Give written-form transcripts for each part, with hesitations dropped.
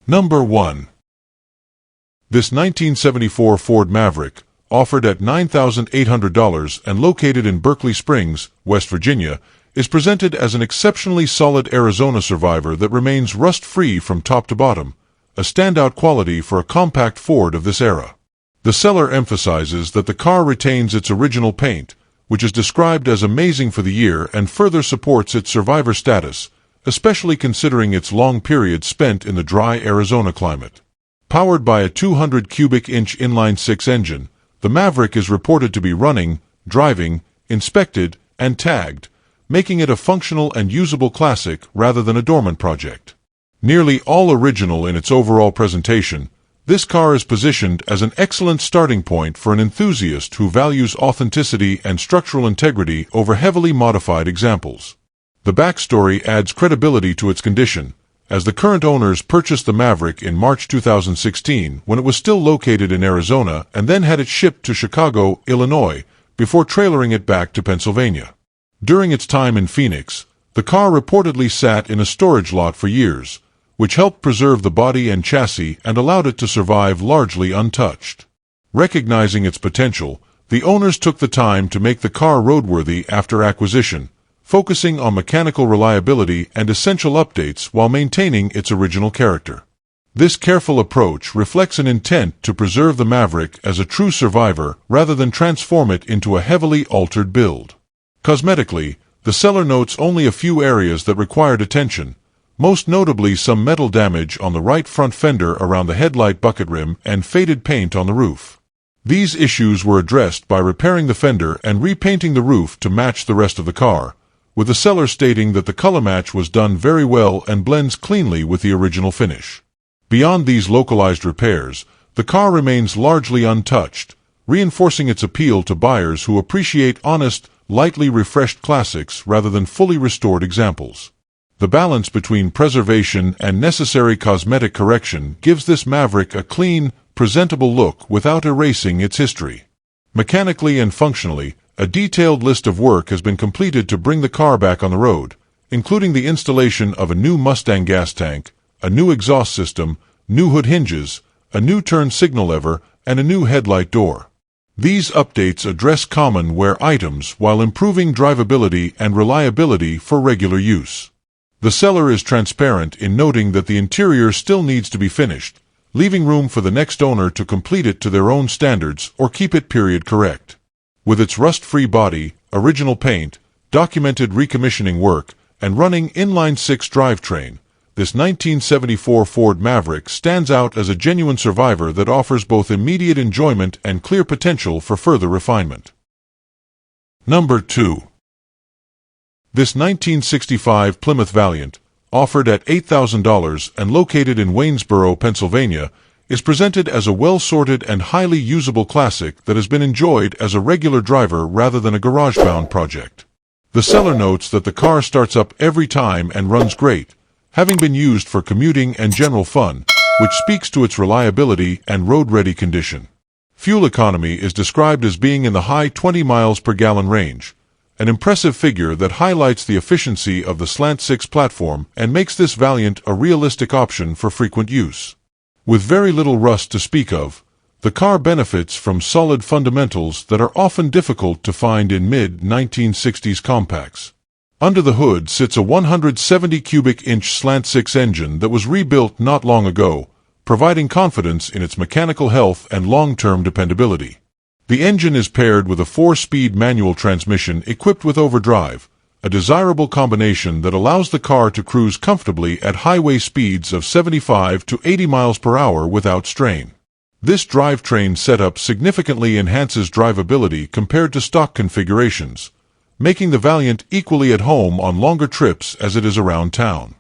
Number 1. This 1974 Ford Maverick, offered at $9,800 and located in Berkeley Springs, West Virginia, is presented as an exceptionally solid Arizona survivor that remains rust-free from top to bottom, a standout quality for a compact Ford of this era. The seller emphasizes that the car retains its original paint, which is described as amazing for the year and further supports its survivor status, especially considering its long period spent in the dry Arizona climate. Powered by a 200 cubic inch inline-six engine, the Maverick is reported to be running, driving, inspected, and tagged, making it a functional and usable classic rather than a dormant project. Nearly all original in its overall presentation, this car is positioned as an excellent starting point for an enthusiast who values authenticity and structural integrity over heavily modified examples. The backstory adds credibility to its condition, as the current owners purchased the Maverick in March 2016 when it was still located in Arizona and then had it shipped to Chicago, Illinois, before trailering it back to Pennsylvania. During its time in Phoenix, the car reportedly sat in a storage lot for years, which helped preserve the body and chassis and allowed it to survive largely untouched. Recognizing its potential, the owners took the time to make the car roadworthy after acquisition, focusing on mechanical reliability and essential updates while maintaining its original character. This careful approach reflects an intent to preserve the Maverick as a true survivor rather than transform it into a heavily altered build. Cosmetically, the seller notes only a few areas that required attention, most notably some metal damage on the right front fender around the headlight bucket rim and faded paint on the roof. These issues were addressed by repairing the fender and repainting the roof to match the rest of the car, with the seller stating that the color match was done very well and blends cleanly with the original finish. Beyond these localized repairs, the car remains largely untouched, reinforcing its appeal to buyers who appreciate honest, lightly refreshed classics rather than fully restored examples. The balance between preservation and necessary cosmetic correction gives this Maverick a clean, presentable look without erasing its history. Mechanically and functionally, a detailed list of work has been completed to bring the car back on the road, including the installation of a new Mustang gas tank, a new exhaust system, new hood hinges, a new turn signal lever, and a new headlight door. These updates address common wear items while improving drivability and reliability for regular use. The seller is transparent in noting that the interior still needs to be finished, leaving room for the next owner to complete it to their own standards or keep it period correct. With its rust-free body, original paint, documented recommissioning work, and running inline-six drivetrain, this 1974 Ford Maverick stands out as a genuine survivor that offers both immediate enjoyment and clear potential for further refinement. Number 2. This 1965 Plymouth Valiant, offered at $8,000 and located in Waynesboro, Pennsylvania, is presented as a well-sorted and highly usable classic that has been enjoyed as a regular driver rather than a garage-bound project. The seller notes that the car starts up every time and runs great, having been used for commuting and general fun, which speaks to its reliability and road-ready condition. Fuel economy is described as being in the high 20 miles per gallon range, an impressive figure that highlights the efficiency of the slant-six platform and makes this Valiant a realistic option for frequent use. With very little rust to speak of, the car benefits from solid fundamentals that are often difficult to find in mid-1960s compacts. Under the hood sits a 170 cubic inch slant-six engine that was rebuilt not long ago, providing confidence in its mechanical health and long-term dependability. The engine is paired with a 4-speed manual transmission equipped with overdrive, a desirable combination that allows the car to cruise comfortably at highway speeds of 75 to 80 miles per hour without strain. This drivetrain setup significantly enhances drivability compared to stock configurations, making the Valiant equally at home on longer trips as it is around town.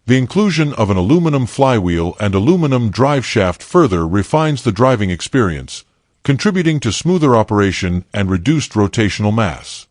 The inclusion of an aluminum flywheel and aluminum drive shaft further refines the driving experience, contributing to smoother operation and reduced rotational mass.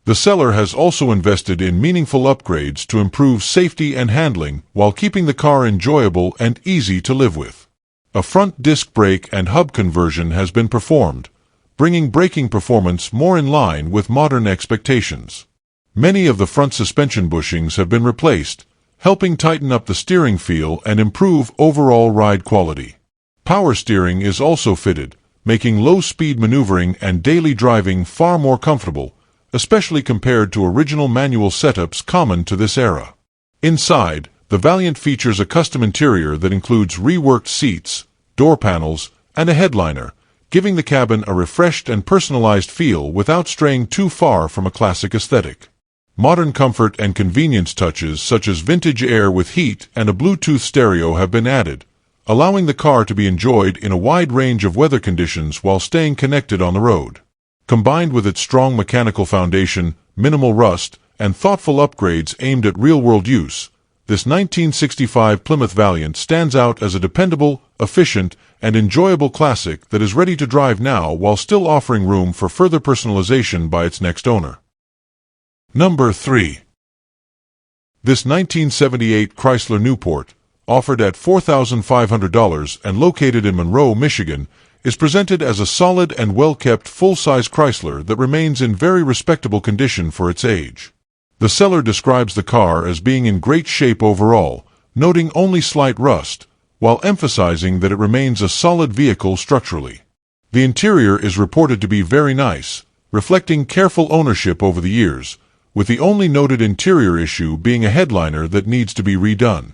The seller has also invested in meaningful upgrades to improve safety and handling while keeping the car enjoyable and easy to live with. A front disc brake and hub conversion has been performed, bringing braking performance more in line with modern expectations. Many of the front suspension bushings have been replaced, helping tighten up the steering feel and improve overall ride quality. Power steering is also fitted, making low-speed maneuvering and daily driving far more comfortable, especially compared to original manual setups common to this era. Inside, the Valiant features a custom interior that includes reworked seats, door panels, and a headliner, giving the cabin a refreshed and personalized feel without straying too far from a classic aesthetic. Modern comfort and convenience touches such as vintage air with heat and a Bluetooth stereo have been added, allowing the car to be enjoyed in a wide range of weather conditions while staying connected on the road. Combined with its strong mechanical foundation, minimal rust, and thoughtful upgrades aimed at real-world use, this 1965 Plymouth Valiant stands out as a dependable, efficient, and enjoyable classic that is ready to drive now while still offering room for further personalization by its next owner. Number 3. This 1978 Chrysler Newport, offered at $4,500 and located in Monroe, Michigan, is presented as a solid and well-kept full-size Chrysler that remains in very respectable condition for its age. The seller describes the car as being in great shape overall, noting only slight rust, while emphasizing that it remains a solid vehicle structurally. The interior is reported to be very nice, reflecting careful ownership over the years, with the only noted interior issue being a headliner that needs to be redone.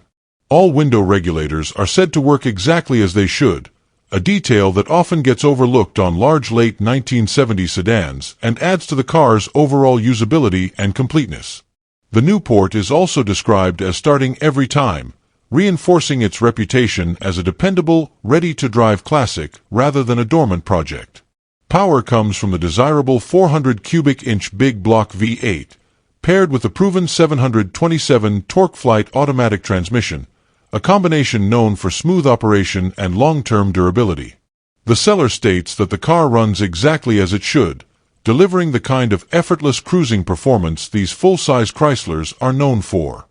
All window regulators are said to work exactly as they should, a detail that often gets overlooked on large late 1970s sedans and adds to the car's overall usability and completeness. The Newport is also described as starting every time, reinforcing its reputation as a dependable, ready-to-drive classic rather than a dormant project. Power comes from the desirable 400 cubic inch big block V8, paired with the proven 727 TorqueFlite automatic transmission, a combination known for smooth operation and long-term durability. The seller states that the car runs exactly as it should, delivering the kind of effortless cruising performance these full-size Chryslers are known for.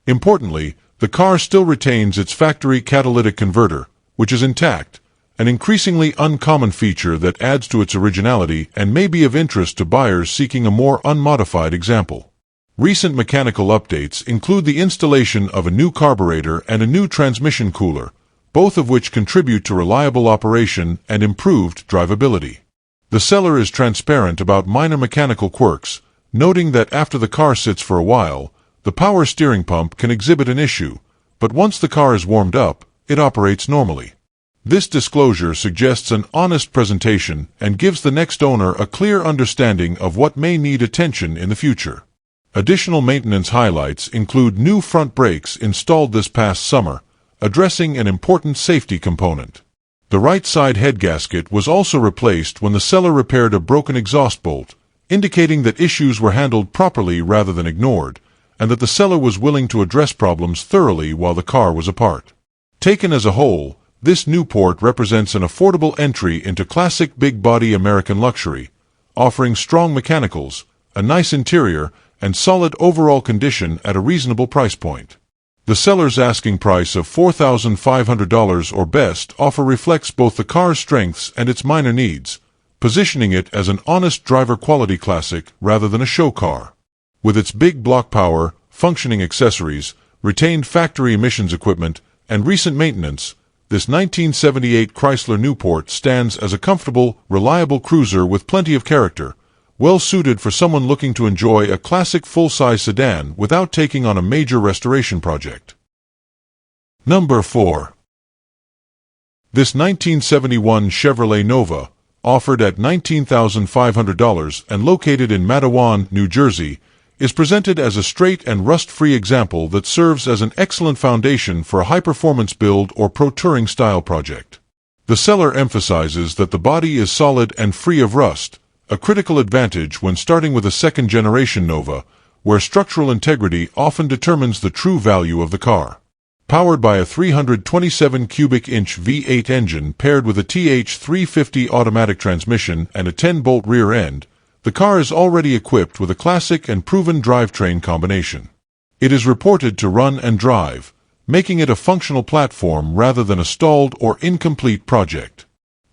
Importantly, the car still retains its factory catalytic converter, which is intact, an increasingly uncommon feature that adds to its originality and may be of interest to buyers seeking a more unmodified example. Recent mechanical updates include the installation of a new carburetor and a new transmission cooler, both of which contribute to reliable operation and improved drivability. The seller is transparent about minor mechanical quirks, noting that after the car sits for a while, the power steering pump can exhibit an issue, but once the car is warmed up, it operates normally. This disclosure suggests an honest presentation and gives the next owner a clear understanding of what may need attention in the future. Additional maintenance highlights include new front brakes installed this past summer, addressing an important safety component. The right side head gasket was also replaced when the seller repaired a broken exhaust bolt, indicating that issues were handled properly rather than ignored, and that the seller was willing to address problems thoroughly while the car was apart. Taken as a whole, this Newport represents an affordable entry into classic big-body American luxury, offering strong mechanicals, a nice interior, and solid overall condition at a reasonable price point. The seller's asking price of $4,500 or best offer reflects both the car's strengths and its minor needs, positioning it as an honest driver quality classic rather than a show car. With its big block power, functioning accessories, retained factory emissions equipment, and recent maintenance, this 1978 Chrysler Newport stands as a comfortable, reliable cruiser with plenty of character, well suited for someone looking to enjoy a classic full-size sedan without taking on a major restoration project. Number 4. This 1971 Chevrolet Nova, offered at $19,500 and located in Matawan, New Jersey, is presented as a straight and rust-free example that serves as an excellent foundation for a high-performance build or pro-touring style project. The seller emphasizes that the body is solid and free of rust, a critical advantage when starting with a second-generation Nova, where structural integrity often determines the true value of the car. Powered by a 327 cubic inch V8 engine paired with a TH350 automatic transmission and a 10-bolt rear end, the car is already equipped with a classic and proven drivetrain combination. It is reported to run and drive, making it a functional platform rather than a stalled or incomplete project.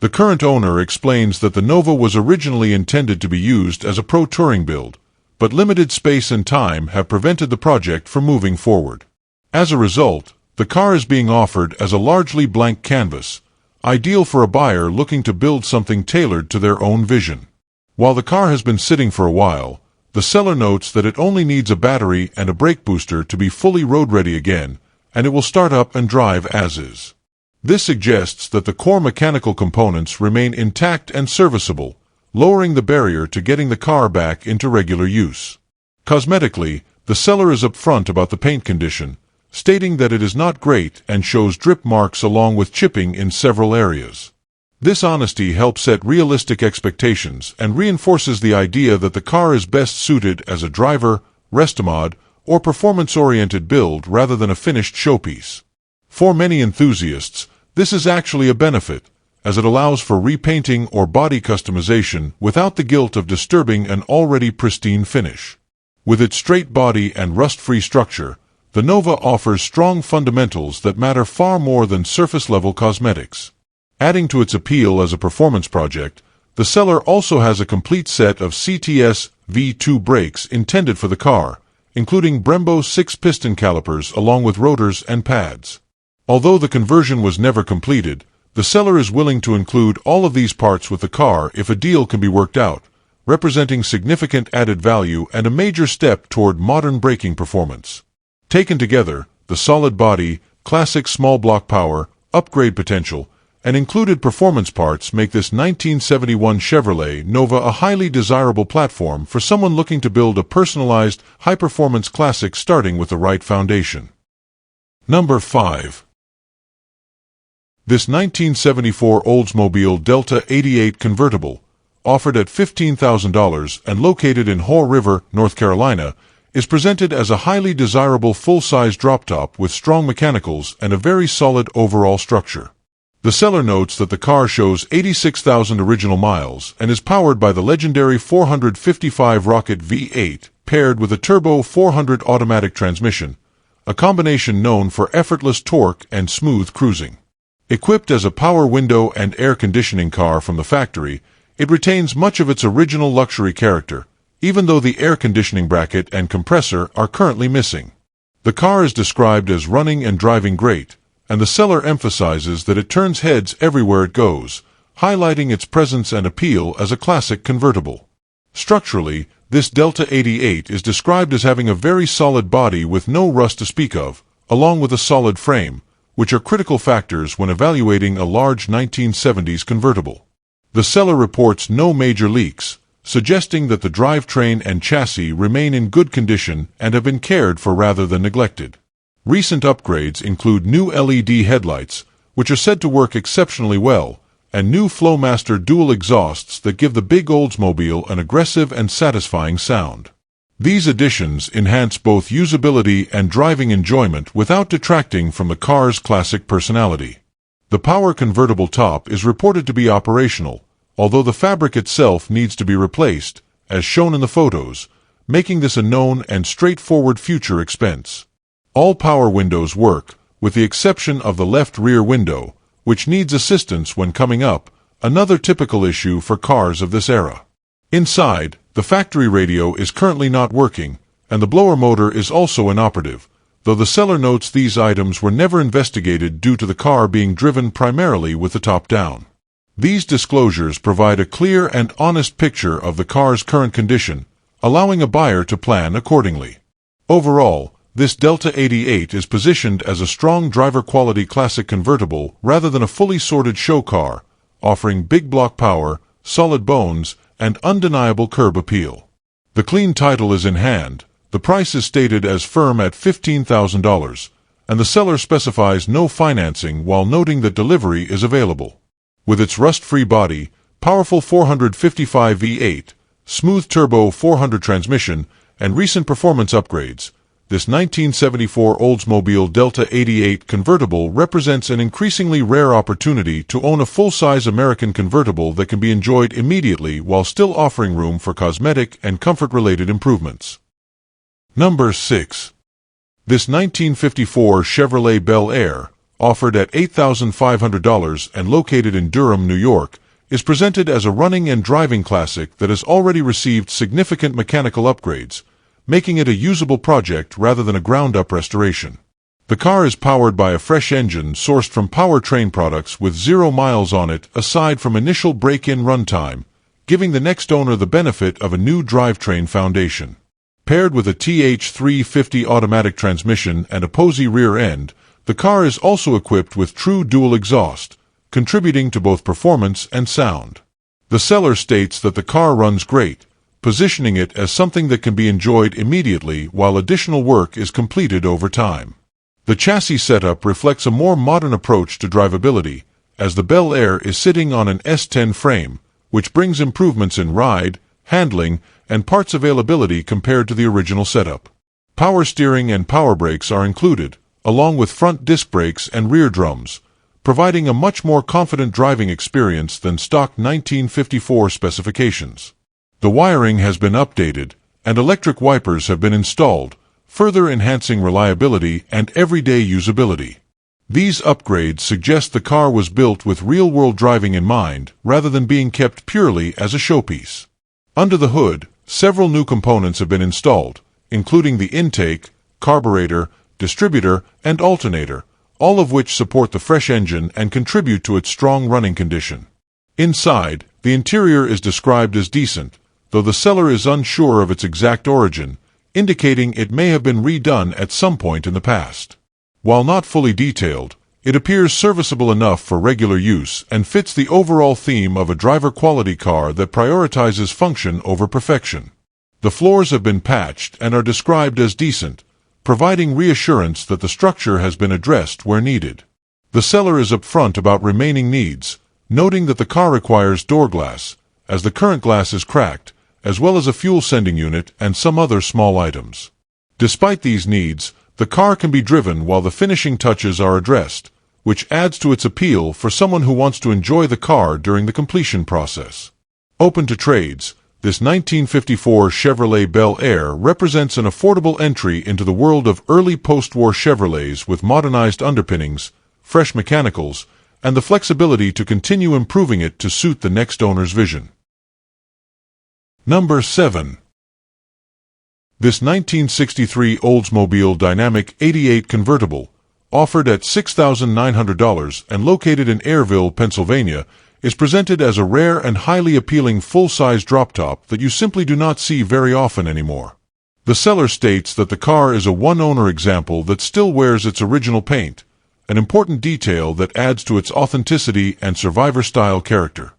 The current owner explains that the Nova was originally intended to be used as a pro-touring build, but limited space and time have prevented the project from moving forward. As a result, the car is being offered as a largely blank canvas, ideal for a buyer looking to build something tailored to their own vision. While the car has been sitting for a while, the seller notes that it only needs a battery and a brake booster to be fully road-ready again, and it will start up and drive as is. This suggests that the core mechanical components remain intact and serviceable, lowering the barrier to getting the car back into regular use. Cosmetically, the seller is upfront about the paint condition, stating that it is not great and shows drip marks along with chipping in several areas. This honesty helps set realistic expectations and reinforces the idea that the car is best suited as a driver, rest-a-mod, or performance-oriented build rather than a finished showpiece. For many enthusiasts, this is actually a benefit, as it allows for repainting or body customization without the guilt of disturbing an already pristine finish. With its straight body and rust-free structure, the Nova offers strong fundamentals that matter far more than surface-level cosmetics. Adding to its appeal as a performance project, the seller also has a complete set of CTS V2 brakes intended for the car, including Brembo 6-piston calipers along with rotors and pads. Although the conversion was never completed, the seller is willing to include all of these parts with the car if a deal can be worked out, representing significant added value and a major step toward modern braking performance. Taken together, the solid body, classic small block power, upgrade potential, and included performance parts make this 1971 Chevrolet Nova a highly desirable platform for someone looking to build a personalized, high-performance classic starting with the right foundation. Number 5. This 1974 Oldsmobile Delta 88 convertible, offered at $15,000 and located in Haw River, North Carolina, is presented as a highly desirable full-size drop-top with strong mechanicals and a very solid overall structure. The seller notes that the car shows 86,000 original miles and is powered by the legendary 455 Rocket V8, paired with a turbo 400 automatic transmission, a combination known for effortless torque and smooth cruising. Equipped as a power window and air conditioning car from the factory, it retains much of its original luxury character, even though the air conditioning bracket and compressor are currently missing. The car is described as running and driving great, and the seller emphasizes that it turns heads everywhere it goes, highlighting its presence and appeal as a classic convertible. Structurally, this Delta 88 is described as having a very solid body with no rust to speak of, along with a solid frame, which are critical factors when evaluating a large 1970s convertible. The seller reports no major leaks, suggesting that the drivetrain and chassis remain in good condition and have been cared for rather than neglected. Recent upgrades include new LED headlights, which are said to work exceptionally well, and new Flowmaster dual exhausts that give the big Oldsmobile an aggressive and satisfying sound. These additions enhance both usability and driving enjoyment without detracting from the car's classic personality. The power convertible top is reported to be operational, although the fabric itself needs to be replaced, as shown in the photos, making this a known and straightforward future expense. All power windows work, with the exception of the left rear window, which needs assistance when coming up, another typical issue for cars of this era. Inside, the factory radio is currently not working, and the blower motor is also inoperative, though the seller notes these items were never investigated due to the car being driven primarily with the top down. These disclosures provide a clear and honest picture of the car's current condition, allowing a buyer to plan accordingly. Overall, this Delta 88 is positioned as a strong driver-quality classic convertible rather than a fully sorted show car, offering big block power, solid bones, and undeniable curb appeal. The clean title is in hand, the price is stated as firm at $15,000, and the seller specifies no financing while noting that delivery is available. With its rust-free body, powerful 455 V8, smooth turbo 400 transmission, and recent performance upgrades, this 1974 Oldsmobile Delta 88 convertible represents an increasingly rare opportunity to own a full-size American convertible that can be enjoyed immediately while still offering room for cosmetic and comfort-related improvements. Number 6. This 1954 Chevrolet Bel Air, offered at $8,500 and located in Durham, New York, is presented as a running and driving classic that has already received significant mechanical upgrades, making it a usable project rather than a ground-up restoration. The car is powered by a fresh engine sourced from powertrain products with 0 miles on it aside from initial break-in runtime, giving the next owner the benefit of a new drivetrain foundation. Paired with a TH350 automatic transmission and a posy rear end, the car is also equipped with true dual exhaust, contributing to both performance and sound. The seller states that the car runs great, positioning it as something that can be enjoyed immediately while additional work is completed over time. The chassis setup reflects a more modern approach to drivability, as the Bel Air is sitting on an S10 frame, which brings improvements in ride, handling, and parts availability compared to the original setup. Power steering and power brakes are included, along with front disc brakes and rear drums, providing a much more confident driving experience than stock 1954 specifications. The wiring has been updated, and electric wipers have been installed, further enhancing reliability and everyday usability. These upgrades suggest the car was built with real-world driving in mind, rather than being kept purely as a showpiece. Under the hood, several new components have been installed, including the intake, carburetor, distributor, and alternator, all of which support the fresh engine and contribute to its strong running condition. Inside, the interior is described as decent, though the seller is unsure of its exact origin, indicating it may have been redone at some point in the past. While not fully detailed, it appears serviceable enough for regular use and fits the overall theme of a driver-quality car that prioritizes function over perfection. The floors have been patched and are described as decent, providing reassurance that the structure has been addressed where needed. The seller is upfront about remaining needs, noting that the car requires door glass, as the current glass is cracked, as well as a fuel sending unit and some other small items. Despite these needs, the car can be driven while the finishing touches are addressed, which adds to its appeal for someone who wants to enjoy the car during the completion process. Open to trades, this 1954 Chevrolet Bel Air represents an affordable entry into the world of early post-war Chevrolets with modernized underpinnings, fresh mechanicals, and the flexibility to continue improving it to suit the next owner's vision. Number 7. This 1963 Oldsmobile Dynamic 88 convertible, offered at $6,900 and located in Airville, Pennsylvania, is presented as a rare and highly appealing full-size drop-top that you simply do not see very often anymore. The seller states that the car is a one-owner example that still wears its original paint, an important detail that adds to its authenticity and survivor-style character.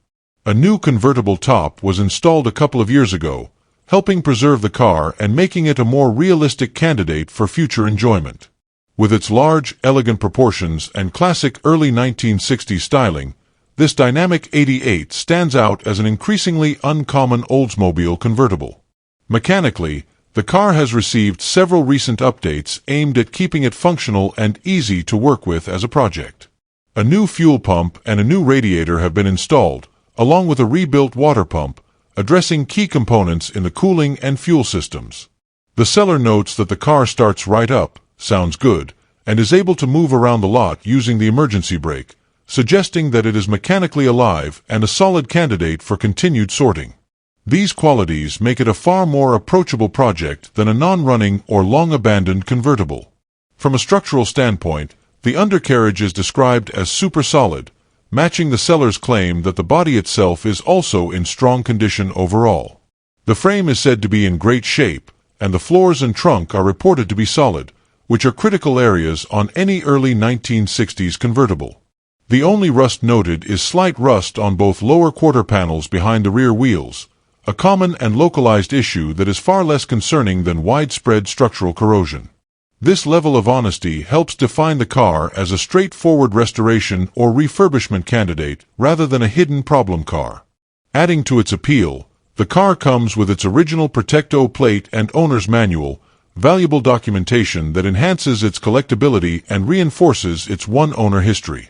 A new convertible top was installed a couple of years ago, helping preserve the car and making it a more realistic candidate for future enjoyment. With its large, elegant proportions and classic early 1960s styling, this Dynamic 88 stands out as an increasingly uncommon Oldsmobile convertible. Mechanically, the car has received several recent updates aimed at keeping it functional and easy to work with as a project. A new fuel pump and a new radiator have been installed, along with a rebuilt water pump, addressing key components in the cooling and fuel systems. The seller notes that the car starts right up, sounds good, and is able to move around the lot using the emergency brake, suggesting that it is mechanically alive and a solid candidate for continued sorting. These qualities make it a far more approachable project than a non-running or long-abandoned convertible. From a structural standpoint, the undercarriage is described as super solid, matching the seller's claim that the body itself is also in strong condition overall. The frame is said to be in great shape, and the floors and trunk are reported to be solid, which are critical areas on any early 1960s convertible. The only rust noted is slight rust on both lower quarter panels behind the rear wheels, a common and localized issue that is far less concerning than widespread structural corrosion. This level of honesty helps define the car as a straightforward restoration or refurbishment candidate rather than a hidden problem car. Adding to its appeal, the car comes with its original Protecto plate and owner's manual, valuable documentation that enhances its collectability and reinforces its one-owner history.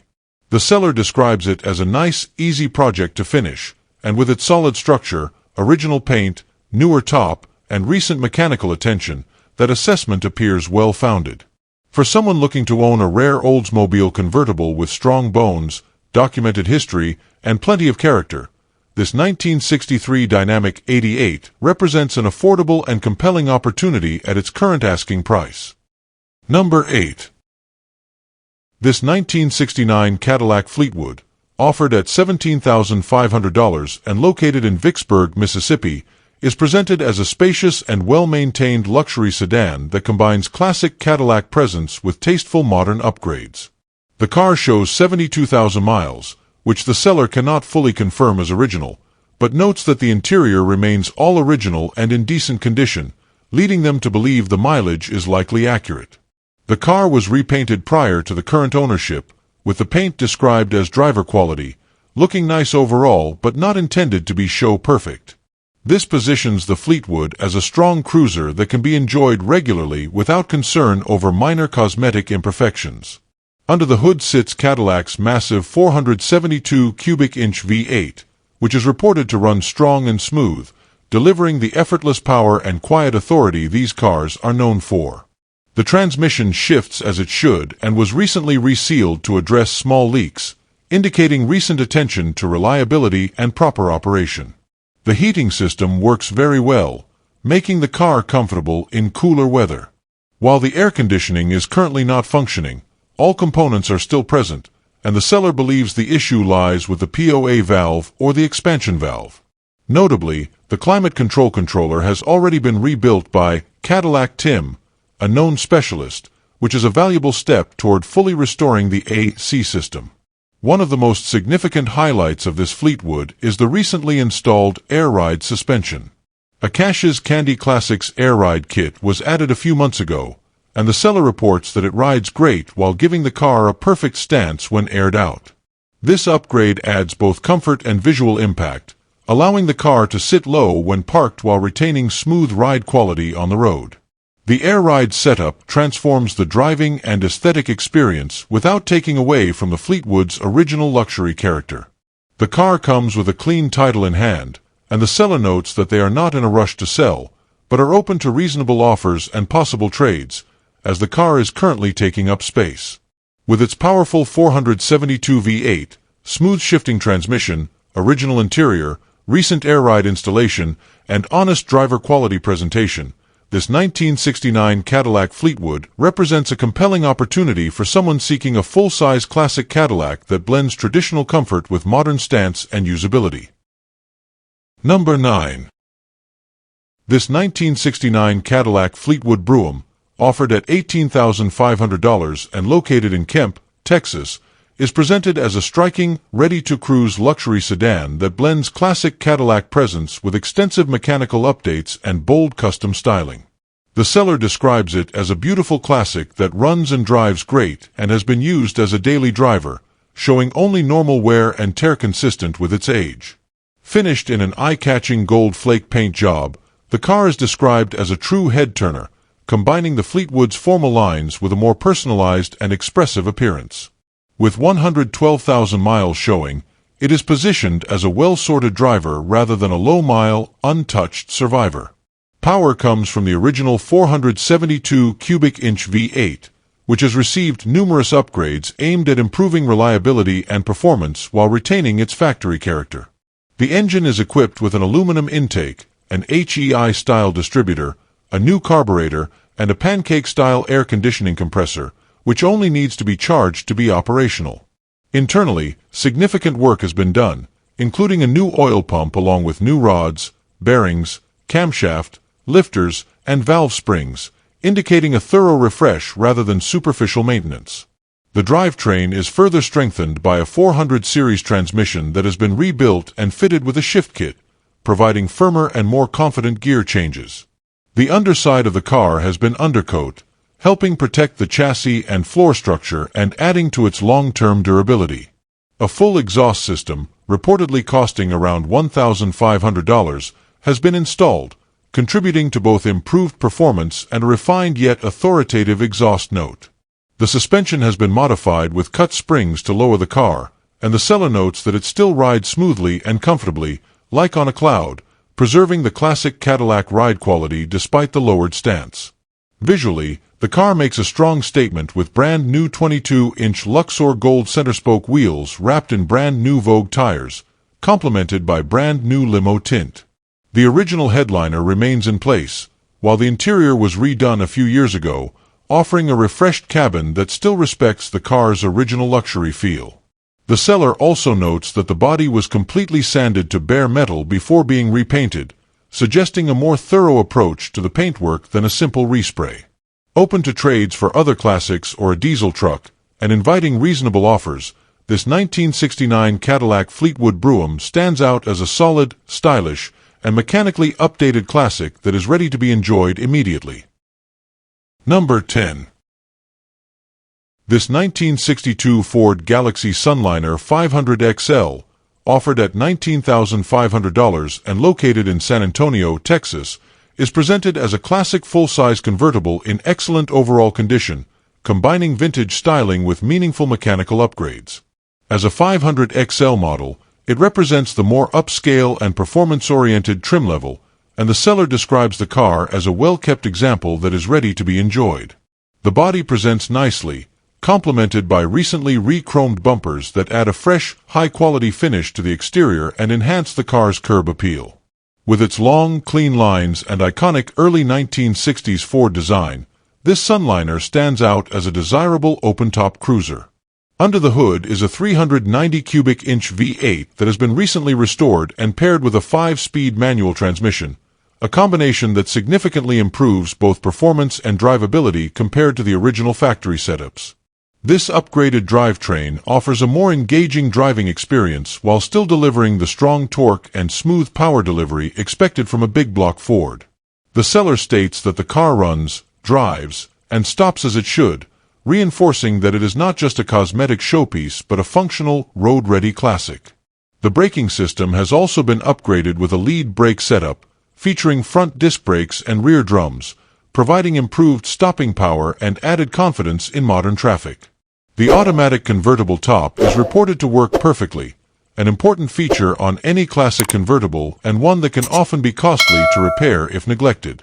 The seller describes it as a nice, easy project to finish, and with its solid structure, original paint, newer top, and recent mechanical attention, that assessment appears well-founded. For someone looking to own a rare Oldsmobile convertible with strong bones, documented history, and plenty of character, this 1963 Dynamic 88 represents an affordable and compelling opportunity at its current asking price. Number 8. This 1969 Cadillac Fleetwood, offered at $17,500 and located in Vicksburg, Mississippi, is presented as a spacious and well-maintained luxury sedan that combines classic Cadillac presence with tasteful modern upgrades. The car shows 72,000 miles, which the seller cannot fully confirm as original, but notes that the interior remains all original and in decent condition, leading them to believe the mileage is likely accurate. The car was repainted prior to the current ownership, with the paint described as driver quality, looking nice overall but not intended to be show perfect. This positions the Fleetwood as a strong cruiser that can be enjoyed regularly without concern over minor cosmetic imperfections. Under the hood sits Cadillac's massive 472 cubic inch V8, which is reported to run strong and smooth, delivering the effortless power and quiet authority these cars are known for. The transmission shifts as it should and was recently resealed to address small leaks, indicating recent attention to reliability and proper operation. The heating system works very well, making the car comfortable in cooler weather. While the air conditioning is currently not functioning, all components are still present, and the seller believes the issue lies with the POA valve or the expansion valve. Notably, the climate control controller has already been rebuilt by Cadillac TIM, a known specialist, which is a valuable step toward fully restoring the AC system. One of the most significant highlights of this Fleetwood is the recently installed Air Ride suspension. Akasha's Candy Classics Air Ride kit was added a few months ago, and the seller reports that it rides great while giving the car a perfect stance when aired out. This upgrade adds both comfort and visual impact, allowing the car to sit low when parked while retaining smooth ride quality on the road. The Air Ride setup transforms the driving and aesthetic experience without taking away from the Fleetwood's original luxury character. The car comes with a clean title in hand, and the seller notes that they are not in a rush to sell, but are open to reasonable offers and possible trades, as the car is currently taking up space. With its powerful 472 V8, smooth shifting transmission, original interior, recent Air Ride installation, and honest driver quality presentation, this 1969 Cadillac Fleetwood represents a compelling opportunity for someone seeking a full-size classic Cadillac that blends traditional comfort with modern stance and usability. Number 9. This 1969 Cadillac Fleetwood Brougham, offered at $18,500 and located in Kemp, Texas, is presented as a striking, ready-to-cruise luxury sedan that blends classic Cadillac presence with extensive mechanical updates and bold custom styling. The seller describes it as a beautiful classic that runs and drives great and has been used as a daily driver, showing only normal wear and tear consistent with its age. Finished in an eye-catching gold flake paint job, the car is described as a true head-turner, combining the Fleetwood's formal lines with a more personalized and expressive appearance. With 112,000 miles showing, it is positioned as a well-sorted driver rather than a low-mile, untouched survivor. Power comes from the original 472 cubic inch V8, which has received numerous upgrades aimed at improving reliability and performance while retaining its factory character. The engine is equipped with an aluminum intake, an HEI-style distributor, a new carburetor, and a pancake-style air conditioning compressor, which only needs to be charged to be operational. Internally, significant work has been done, including a new oil pump along with new rods, bearings, camshaft, lifters, and valve springs, indicating a thorough refresh rather than superficial maintenance. The drivetrain is further strengthened by a 400 series transmission that has been rebuilt and fitted with a shift kit, providing firmer and more confident gear changes. The underside of the car has been undercoat, helping protect the chassis and floor structure and adding to its long-term durability. A full exhaust system, reportedly costing around $1,500, has been installed, contributing to both improved performance and a refined yet authoritative exhaust note. The suspension has been modified with cut springs to lower the car, and the seller notes that it still rides smoothly and comfortably, like on a cloud, preserving the classic Cadillac ride quality despite the lowered stance. Visually, the car makes a strong statement with brand new 22-inch Luxor gold center spoke wheels wrapped in brand new Vogue tires, complemented by brand new limo tint. The original headliner remains in place, while the interior was redone a few years ago, offering a refreshed cabin that still respects the car's original luxury feel. The seller also notes that the body was completely sanded to bare metal before being repainted, suggesting a more thorough approach to the paintwork than a simple respray. Open to trades for other classics or a diesel truck, and inviting reasonable offers, this 1969 Cadillac Fleetwood Brougham stands out as a solid, stylish, and mechanically updated classic that is ready to be enjoyed immediately. Number 10. This 1962 Ford Galaxie Sunliner 500XL, offered at $19,500 and located in San Antonio, Texas, is presented as a classic full-size convertible in excellent overall condition, combining vintage styling with meaningful mechanical upgrades. As a 500XL model, it represents the more upscale and performance-oriented trim level, and the seller describes the car as a well-kept example that is ready to be enjoyed. The body presents nicely, complemented by recently re-chromed bumpers that add a fresh, high-quality finish to the exterior and enhance the car's curb appeal. With its long, clean lines and iconic early 1960s Ford design, this Sunliner stands out as a desirable open-top cruiser. Under the hood is a 390 cubic inch V8 that has been recently restored and paired with a 5-speed manual transmission, a combination that significantly improves both performance and drivability compared to the original factory setups. This upgraded drivetrain offers a more engaging driving experience while still delivering the strong torque and smooth power delivery expected from a big block Ford. The seller states that the car runs, drives, and stops as it should, reinforcing that it is not just a cosmetic showpiece but a functional, road-ready classic. The braking system has also been upgraded with a lead brake setup, featuring front disc brakes and rear drums, providing improved stopping power and added confidence in modern traffic. The automatic convertible top is reported to work perfectly, an important feature on any classic convertible and one that can often be costly to repair if neglected.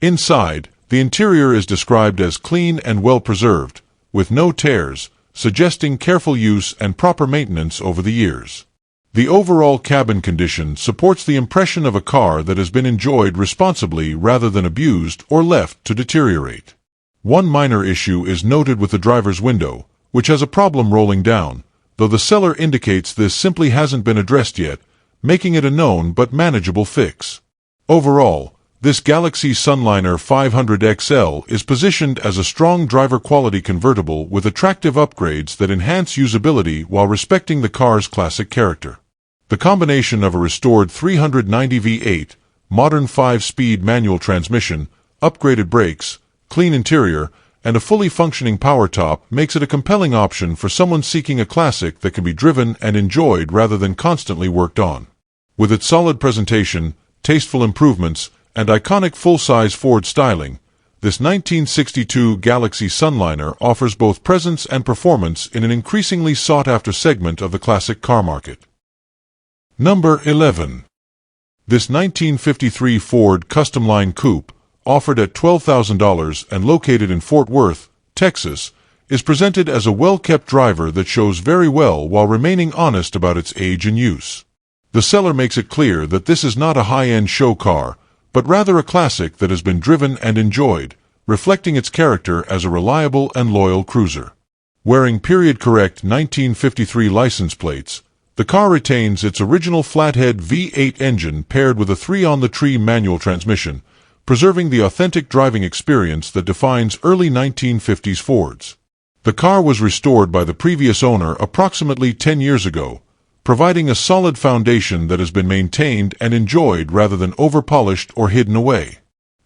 Inside, the interior is described as clean and well-preserved, with no tears, suggesting careful use and proper maintenance over the years. The overall cabin condition supports the impression of a car that has been enjoyed responsibly rather than abused or left to deteriorate. One minor issue is noted with the driver's window, which has a problem rolling down, though the seller indicates this simply hasn't been addressed yet, making it a known but manageable fix. Overall, this Galaxie Sunliner 500XL is positioned as a strong driver-quality convertible with attractive upgrades that enhance usability while respecting the car's classic character. The combination of a restored 390 V8, modern 5-speed manual transmission, upgraded brakes, clean interior, and a fully functioning power top makes it a compelling option for someone seeking a classic that can be driven and enjoyed rather than constantly worked on. With its solid presentation, tasteful improvements, and iconic full-size Ford styling, this 1962 Galaxie Sunliner offers both presence and performance in an increasingly sought-after segment of the classic car market. Number 11. This 1953 Ford Customline Coupe, offered at $12,000 and located in Fort Worth, Texas, is presented as a well-kept driver that shows very well while remaining honest about its age and use. The seller makes it clear that this is not a high-end show car, but rather a classic that has been driven and enjoyed, reflecting its character as a reliable and loyal cruiser. Wearing period-correct 1953 license plates, the car retains its original flathead V8 engine paired with a 3-on-the-tree manual transmission, preserving the authentic driving experience that defines early 1950s Fords. The car was restored by the previous owner approximately 10 years ago, providing a solid foundation that has been maintained and enjoyed rather than overpolished or hidden away.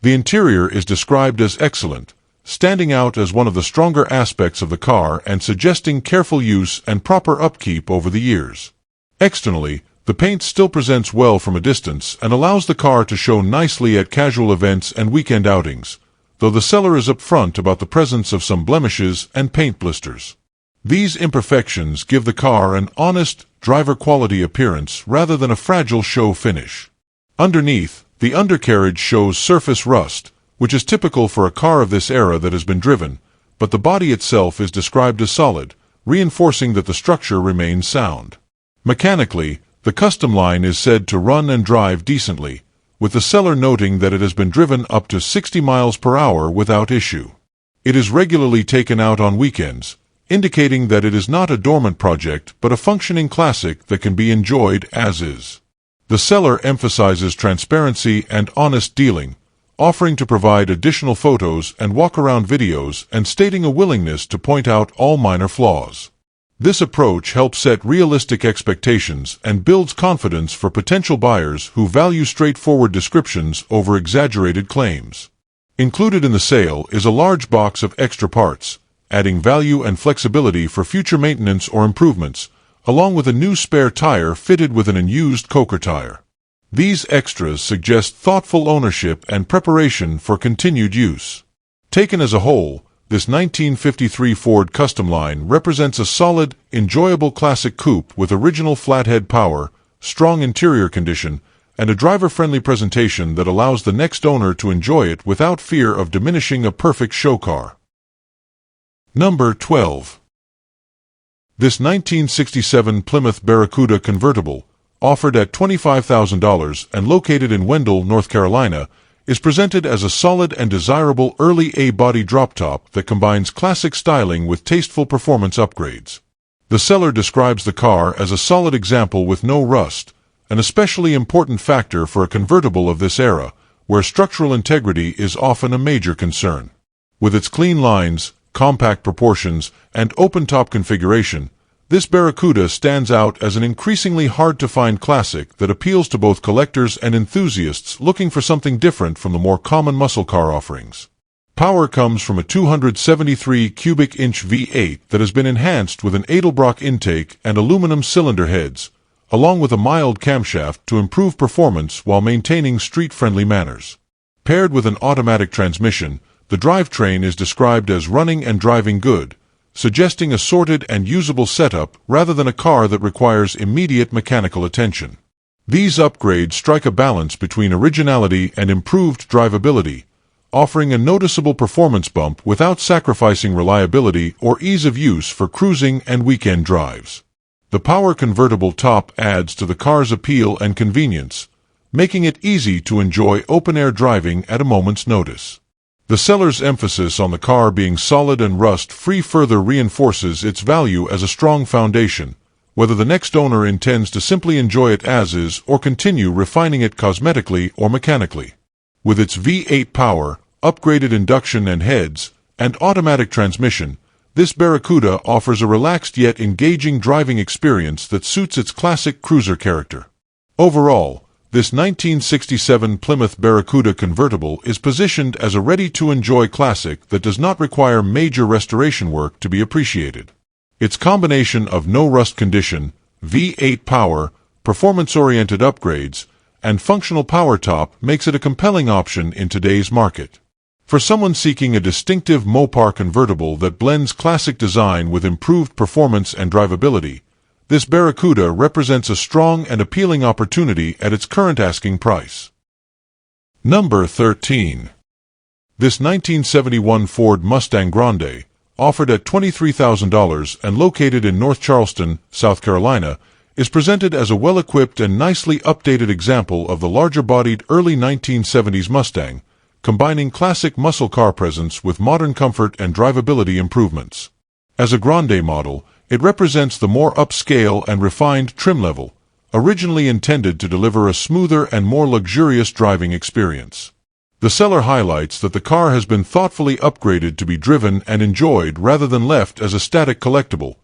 The interior is described as excellent, standing out as one of the stronger aspects of the car and suggesting careful use and proper upkeep over the years. Externally, the paint still presents well from a distance and allows the car to show nicely at casual events and weekend outings, though the seller is upfront about the presence of some blemishes and paint blisters. These imperfections give the car an honest, driver-quality appearance rather than a fragile show finish. Underneath, the undercarriage shows surface rust, which is typical for a car of this era that has been driven, but the body itself is described as solid, reinforcing that the structure remains sound. Mechanically, the Customline is said to run and drive decently, with the seller noting that it has been driven up to 60 miles per hour without issue. It is regularly taken out on weekends, indicating that it is not a dormant project but a functioning classic that can be enjoyed as is. The seller emphasizes transparency and honest dealing, offering to provide additional photos and walk-around videos and stating a willingness to point out all minor flaws. This approach helps set realistic expectations and builds confidence for potential buyers who value straightforward descriptions over exaggerated claims. Included in the sale is a large box of extra parts, adding value and flexibility for future maintenance or improvements, along with a new spare tire fitted with an unused Coker tire. These extras suggest thoughtful ownership and preparation for continued use. Taken as a whole, this 1953 Ford Customline represents a solid, enjoyable classic coupe with original flathead power, strong interior condition, and a driver-friendly presentation that allows the next owner to enjoy it without fear of diminishing a perfect show car. Number 12. This 1967 Plymouth Barracuda convertible, offered at $25,000 and located in Wendell, North Carolina, is presented as a solid and desirable early A-body drop-top that combines classic styling with tasteful performance upgrades. The seller describes the car as a solid example with no rust, an especially important factor for a convertible of this era, where structural integrity is often a major concern. With its clean lines, compact proportions, and open-top configuration, this Barracuda stands out as an increasingly hard-to-find classic that appeals to both collectors and enthusiasts looking for something different from the more common muscle car offerings. Power comes from a 273 cubic inch V8 that has been enhanced with an Edelbrock intake and aluminum cylinder heads, along with a mild camshaft to improve performance while maintaining street-friendly manners. Paired with an automatic transmission, the drivetrain is described as running and driving good, suggesting a sorted and usable setup rather than a car that requires immediate mechanical attention. These upgrades strike a balance between originality and improved drivability, offering a noticeable performance bump without sacrificing reliability or ease of use for cruising and weekend drives. The power convertible top adds to the car's appeal and convenience, making it easy to enjoy open-air driving at a moment's notice. The seller's emphasis on the car being solid and rust-free further reinforces its value as a strong foundation, whether the next owner intends to simply enjoy it as is or continue refining it cosmetically or mechanically. With its V8 power, upgraded induction and heads, and automatic transmission, this Barracuda offers a relaxed yet engaging driving experience that suits its classic cruiser character. Overall, this 1967 Plymouth Barracuda convertible is positioned as a ready-to-enjoy classic that does not require major restoration work to be appreciated. Its combination of no-rust condition, V8 power, performance-oriented upgrades, and functional power top makes it a compelling option in today's market. For someone seeking a distinctive Mopar convertible that blends classic design with improved performance and drivability, this Barracuda represents a strong and appealing opportunity at its current asking price. Number 13. This 1971 Ford Mustang Grande, offered at $23,000 and located in North Charleston, South Carolina, is presented as a well-equipped and nicely updated example of the larger-bodied early 1970s Mustang, combining classic muscle car presence with modern comfort and drivability improvements. As a Grande model, it represents the more upscale and refined trim level, originally intended to deliver a smoother and more luxurious driving experience. The seller highlights that the car has been thoughtfully upgraded to be driven and enjoyed rather than left as a static collectible,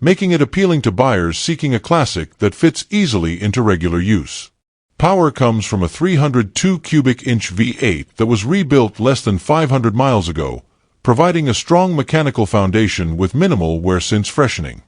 making it appealing to buyers seeking a classic that fits easily into regular use. Power comes from a 302 cubic inch V8 that was rebuilt less than 500 miles ago, providing a strong mechanical foundation with minimal wear-since freshening.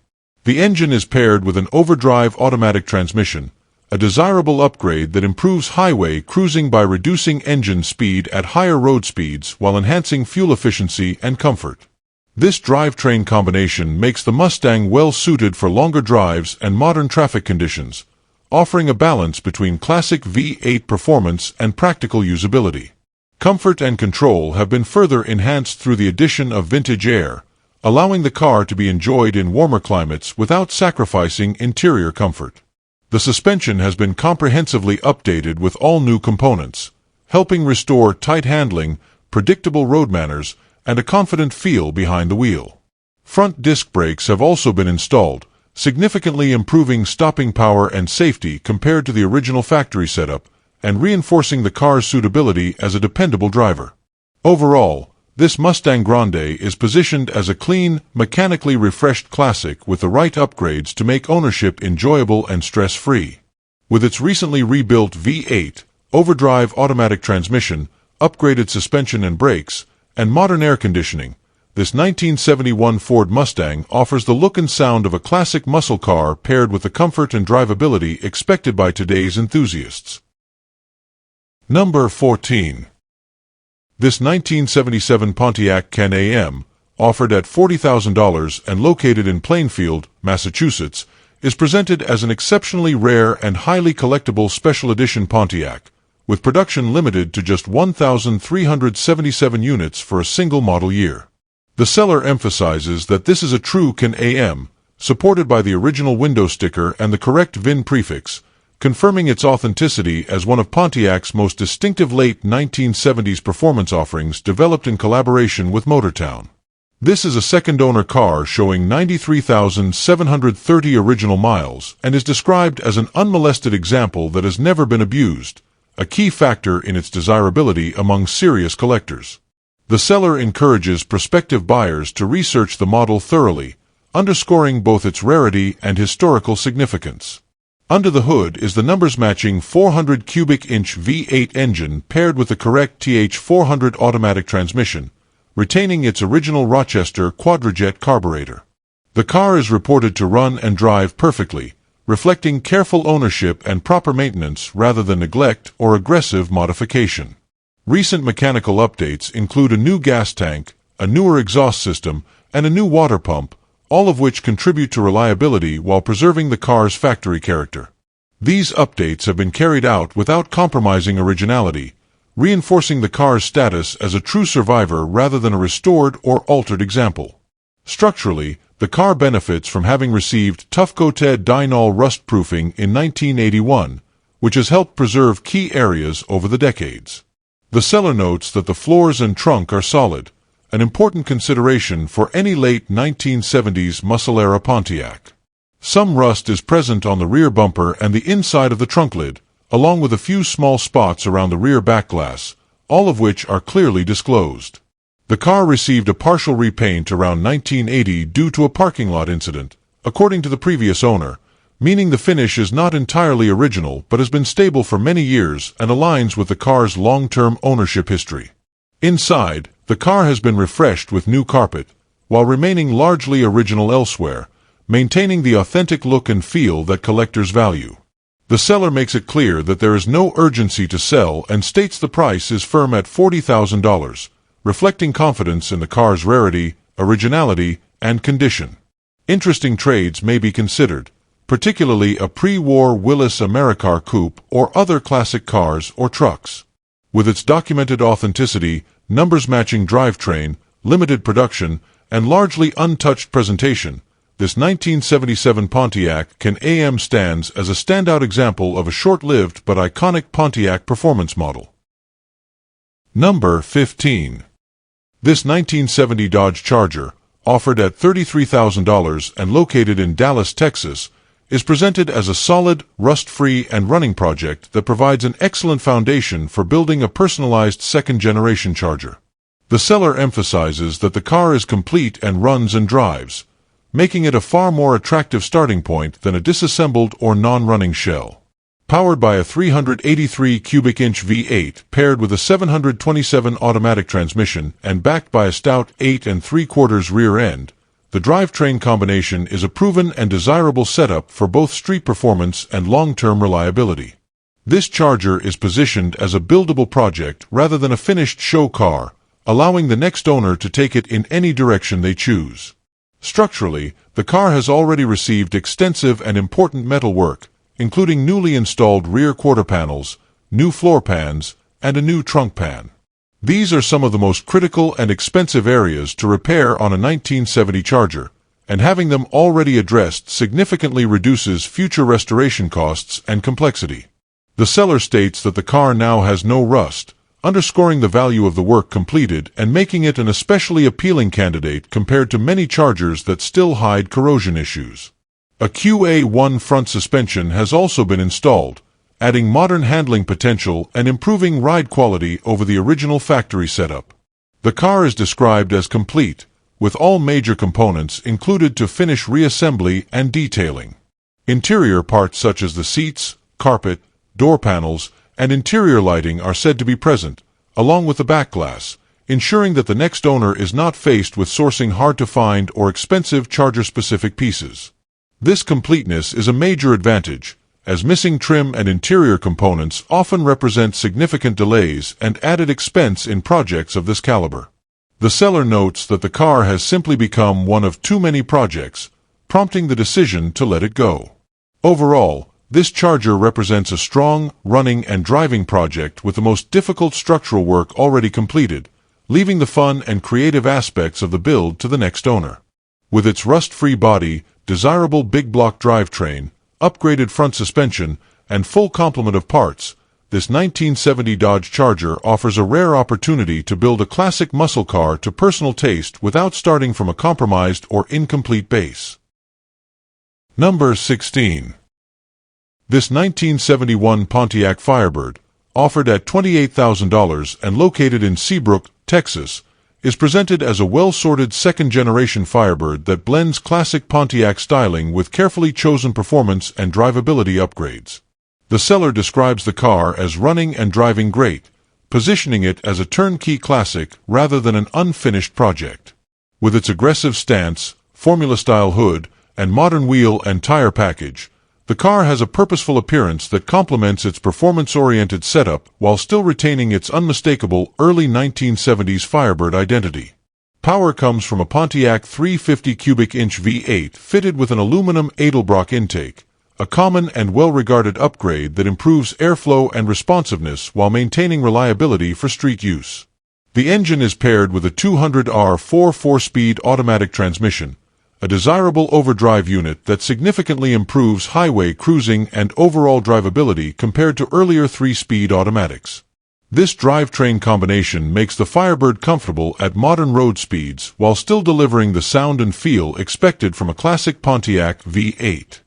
The engine is paired with an overdrive automatic transmission, a desirable upgrade that improves highway cruising by reducing engine speed at higher road speeds while enhancing fuel efficiency and comfort. This drivetrain combination makes the Mustang well-suited for longer drives and modern traffic conditions, offering a balance between classic V8 performance and practical usability. Comfort and control have been further enhanced through the addition of vintage air, allowing the car to be enjoyed in warmer climates without sacrificing interior comfort. The suspension has been comprehensively updated with all new components, helping restore tight handling, predictable road manners, and a confident feel behind the wheel. Front disc brakes have also been installed, significantly improving stopping power and safety compared to the original factory setup, and reinforcing the car's suitability as a dependable driver. Overall, this Mustang Grande is positioned as a clean, mechanically refreshed classic with the right upgrades to make ownership enjoyable and stress-free. With its recently rebuilt V8, overdrive automatic transmission, upgraded suspension and brakes, and modern air conditioning, this 1971 Ford Mustang offers the look and sound of a classic muscle car paired with the comfort and drivability expected by today's enthusiasts. Number 14. This 1977 Pontiac Can Am, offered at $40,000 and located in Plainfield, Massachusetts, is presented as an exceptionally rare and highly collectible special edition Pontiac, with production limited to just 1,377 units for a single model year. The seller emphasizes that this is a true Can Am, supported by the original window sticker and the correct VIN prefix, confirming its authenticity as one of Pontiac's most distinctive late 1970s performance offerings developed in collaboration with Motortown. This is a second-owner car showing 93,730 original miles and is described as an unmolested example that has never been abused, a key factor in its desirability among serious collectors. The seller encourages prospective buyers to research the model thoroughly, underscoring both its rarity and historical significance. Under the hood is the numbers-matching 400 cubic-inch V8 engine paired with the correct TH400 automatic transmission, retaining its original Rochester quadrajet carburetor. The car is reported to run and drive perfectly, reflecting careful ownership and proper maintenance rather than neglect or aggressive modification. Recent mechanical updates include a new gas tank, a newer exhaust system, and a new water pump, all of which contribute to reliability while preserving the car's factory character. These updates have been carried out without compromising originality, reinforcing the car's status as a true survivor rather than a restored or altered example. Structurally, the car benefits from having received tough-coated Dynol rust proofing in 1981, which has helped preserve key areas over the decades. The seller notes that the floors and trunk are solid, an important consideration for any late 1970s muscle-era Pontiac. Some rust is present on the rear bumper and the inside of the trunk lid, along with a few small spots around the rear back glass, all of which are clearly disclosed. The car received a partial repaint around 1980 due to a parking lot incident, according to the previous owner, meaning the finish is not entirely original but has been stable for many years and aligns with the car's long-term ownership history. Inside, the car has been refreshed with new carpet, while remaining largely original elsewhere, maintaining the authentic look and feel that collectors value. The seller makes it clear that there is no urgency to sell and states the price is firm at $40,000, reflecting confidence in the car's rarity, originality, and condition. Interesting trades may be considered, particularly a pre-war Willys Americar coupe or other classic cars or trucks. With its documented authenticity, numbers-matching drivetrain, limited production, and largely untouched presentation, this 1977 Pontiac Can Am stands as a standout example of a short-lived but iconic Pontiac performance model. Number 15. This 1970 Dodge Charger, offered at $33,000 and located in Dallas, Texas, is presented as a solid, rust-free, and running project that provides an excellent foundation for building a personalized second-generation Charger. The seller emphasizes that the car is complete and runs and drives, making it a far more attractive starting point than a disassembled or non-running shell. Powered by a 383 cubic-inch V8 paired with a 727 automatic transmission and backed by a stout 8 3/4 rear end, the drivetrain combination is a proven and desirable setup for both street performance and long-term reliability. This Charger is positioned as a buildable project rather than a finished show car, allowing the next owner to take it in any direction they choose. Structurally, the car has already received extensive and important metal work, including newly installed rear quarter panels, new floor pans, and a new trunk pan. These are some of the most critical and expensive areas to repair on a 1970 Charger, and having them already addressed significantly reduces future restoration costs and complexity. The seller states that the car now has no rust, underscoring the value of the work completed and making it an especially appealing candidate compared to many Chargers that still hide corrosion issues. A QA1 front suspension has also been installed, adding modern handling potential and improving ride quality over the original factory setup. The car is described as complete, with all major components included to finish reassembly and detailing. Interior parts such as the seats, carpet, door panels, and interior lighting are said to be present, along with the back glass, ensuring that the next owner is not faced with sourcing hard-to-find or expensive Charger-specific pieces. This completeness is a major advantage, as missing trim and interior components often represent significant delays and added expense in projects of this caliber. The seller notes that the car has simply become one of too many projects, prompting the decision to let it go. Overall, this Charger represents a strong, running and driving project with the most difficult structural work already completed, leaving the fun and creative aspects of the build to the next owner. With its rust-free body, desirable big block drivetrain, upgraded front suspension, and full complement of parts, this 1970 Dodge Charger offers a rare opportunity to build a classic muscle car to personal taste without starting from a compromised or incomplete base. Number 16. This 1971 Pontiac Firebird, offered at $28,000 and located in Seabrook, Texas, is presented as a well-sorted second-generation Firebird that blends classic Pontiac styling with carefully chosen performance and drivability upgrades. The seller describes the car as running and driving great, positioning it as a turnkey classic rather than an unfinished project. With its aggressive stance, formula-style hood, and modern wheel and tire package, the car has a purposeful appearance that complements its performance-oriented setup while still retaining its unmistakable early 1970s Firebird identity. Power comes from a Pontiac 350 cubic inch V8 fitted with an aluminum Edelbrock intake, a common and well-regarded upgrade that improves airflow and responsiveness while maintaining reliability for street use. The engine is paired with a 200R 4-4-speed automatic transmission, a desirable overdrive unit that significantly improves highway cruising and overall drivability compared to earlier 3-speed automatics. This drivetrain combination makes the Firebird comfortable at modern road speeds while still delivering the sound and feel expected from a classic Pontiac V8.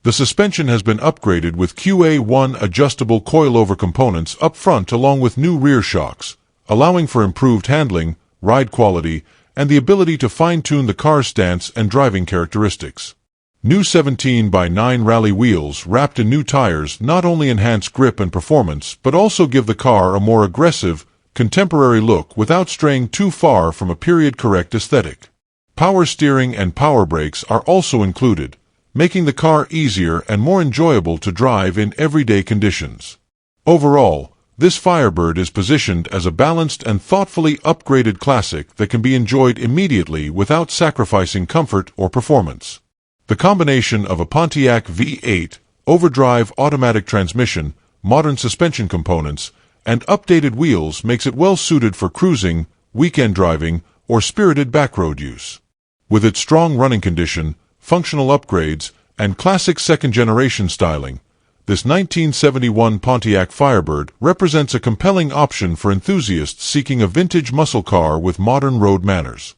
The suspension has been upgraded with QA1 adjustable coilover components up front along with new rear shocks, allowing for improved handling, ride quality, and the ability to fine-tune the car's stance and driving characteristics. New 17x9 rally wheels wrapped in new tires not only enhance grip and performance but also give the car a more aggressive, contemporary look without straying too far from a period-correct aesthetic. Power steering and power brakes are also included, making the car easier and more enjoyable to drive in everyday conditions. Overall, this Firebird is positioned as a balanced and thoughtfully upgraded classic that can be enjoyed immediately without sacrificing comfort or performance. The combination of a Pontiac V8, overdrive automatic transmission, modern suspension components, and updated wheels makes it well suited for cruising, weekend driving, or spirited backroad use. With its strong running condition, functional upgrades, and classic second-generation styling, this 1971 Pontiac Firebird represents a compelling option for enthusiasts seeking a vintage muscle car with modern road manners.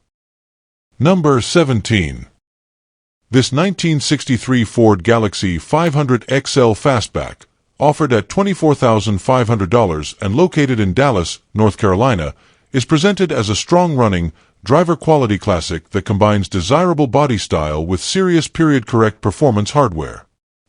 Number 17. This 1963 Ford Galaxie 500 XL Fastback, offered at $24,500 and located in Dallas, North Carolina, is presented as a strong-running, driver-quality classic that combines desirable body style with serious period-correct performance hardware.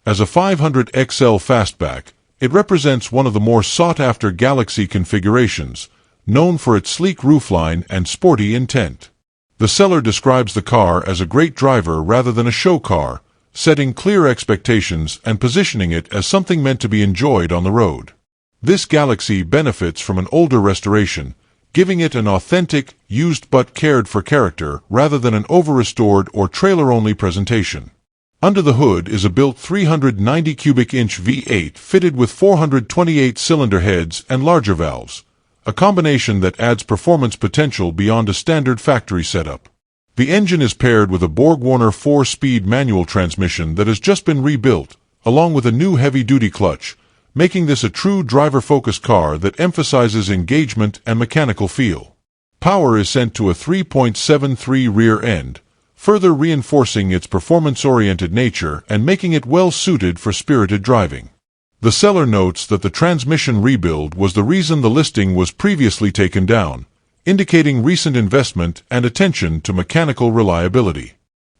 As a 500 XL Fastback, it represents one of the more sought-after Galaxie configurations, known for its sleek roofline and sporty intent. The seller describes the car as a great driver rather than a show car, setting clear expectations and positioning it as something meant to be enjoyed on the road. This Galaxie benefits from an older restoration, giving it an authentic, used but cared-for character rather than an over-restored or trailer-only presentation. Under the hood is a built 390 cubic inch V8 fitted with 428-cylinder heads and larger valves, a combination that adds performance potential beyond a standard factory setup. The engine is paired with a Borg-Warner 4-speed manual transmission that has just been rebuilt, along with a new heavy-duty clutch, making this a true driver-focused car that emphasizes engagement and mechanical feel. Power is sent to a 3.73 rear end, further reinforcing its performance-oriented nature and making it well-suited for spirited driving. The seller notes that the transmission rebuild was the reason the listing was previously taken down, indicating recent investment and attention to mechanical reliability.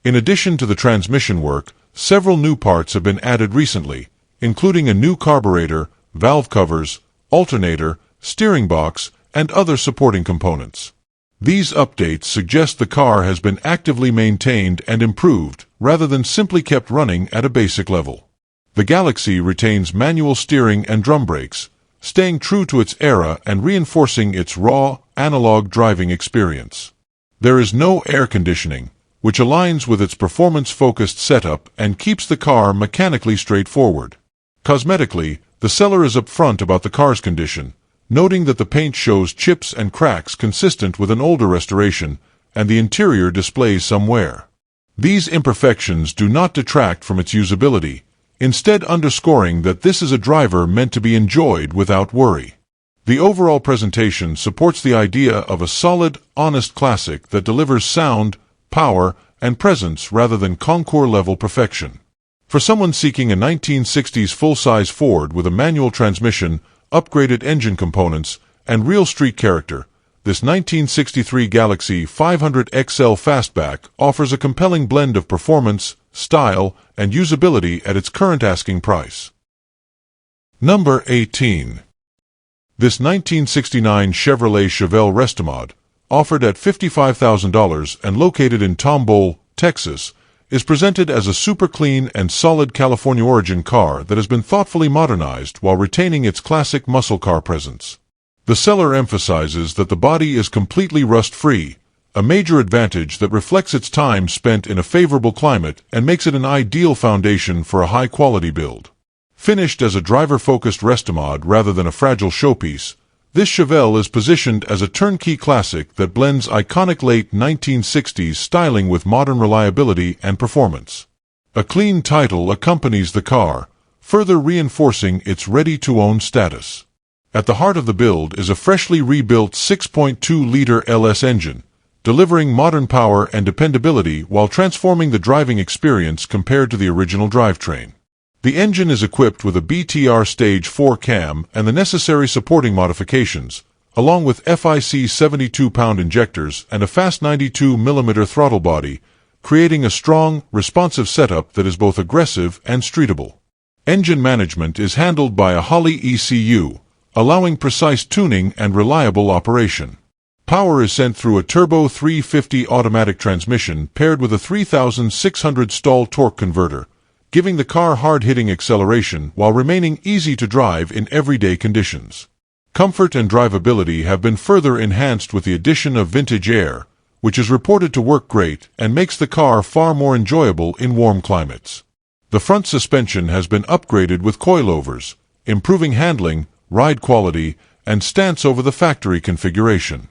In addition to the transmission work, several new parts have been added recently, including a new carburetor, valve covers, alternator, steering box, and other supporting components. These updates suggest the car has been actively maintained and improved, rather than simply kept running at a basic level. The Galaxie retains manual steering and drum brakes, staying true to its era and reinforcing its raw, analog driving experience. There is no air conditioning, which aligns with its performance-focused setup and keeps the car mechanically straightforward. Cosmetically, the seller is upfront about the car's condition, noting that the paint shows chips and cracks consistent with an older restoration, and the interior displays some wear. These imperfections do not detract from its usability, instead underscoring that this is a driver meant to be enjoyed without worry. The overall presentation supports the idea of a solid, honest classic that delivers sound, power, and presence rather than concours-level perfection. For someone seeking a 1960s full-size Ford with a manual transmission, upgraded engine components, and real street character, this 1963 Galaxie 500 XL Fastback offers a compelling blend of performance, style, and usability at its current asking price. Number 18. This 1969 Chevrolet Chevelle Restomod, offered at $55,000 and located in Tomball, Texas, is presented as a super clean and solid California origin car that has been thoughtfully modernized while retaining its classic muscle car presence. The seller emphasizes that the body is completely rust-free, a major advantage that reflects its time spent in a favorable climate and makes it an ideal foundation for a high-quality build. Finished as a driver-focused Restomod rather than a fragile showpiece, this Chevelle is positioned as a turnkey classic that blends iconic late 1960s styling with modern reliability and performance. A clean title accompanies the car, further reinforcing its ready-to-own status. At the heart of the build is a freshly rebuilt 6.2-liter LS engine, delivering modern power and dependability while transforming the driving experience compared to the original drivetrain. The engine is equipped with a BTR Stage 4 cam and the necessary supporting modifications, along with FIC 72-pound injectors and a fast 92mm throttle body, creating a strong, responsive setup that is both aggressive and streetable. Engine management is handled by a Holley ECU, allowing precise tuning and reliable operation. Power is sent through a turbo 350 automatic transmission paired with a 3,600 stall torque converter, giving the car hard-hitting acceleration while remaining easy to drive in everyday conditions. Comfort and drivability have been further enhanced with the addition of vintage air, which is reported to work great and makes the car far more enjoyable in warm climates. The front suspension has been upgraded with coilovers, improving handling, ride quality, and stance over the factory configuration.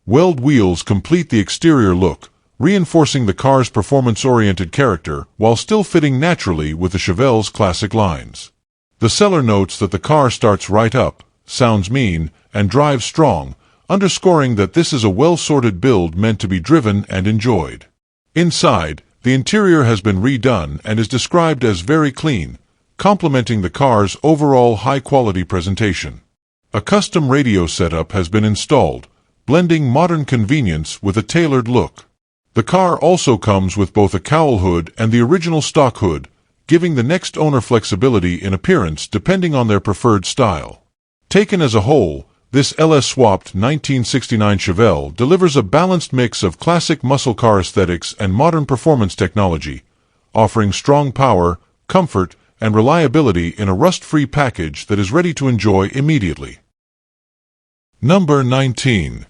Weld wheels complete the exterior look, reinforcing the car's performance-oriented character while still fitting naturally with the Chevelle's classic lines. The seller notes that the car starts right up, sounds mean, and drives strong, underscoring that this is a well-sorted build meant to be driven and enjoyed. Inside, the interior has been redone and is described as very clean, complementing the car's overall high-quality presentation. A custom radio setup has been installed, blending modern convenience with a tailored look. The car also comes with both a cowl hood and the original stock hood, giving the next owner flexibility in appearance depending on their preferred style. Taken as a whole, this LS-swapped 1969 Chevelle delivers a balanced mix of classic muscle car aesthetics and modern performance technology, offering strong power, comfort, and reliability in a rust-free package that is ready to enjoy immediately. Number 19.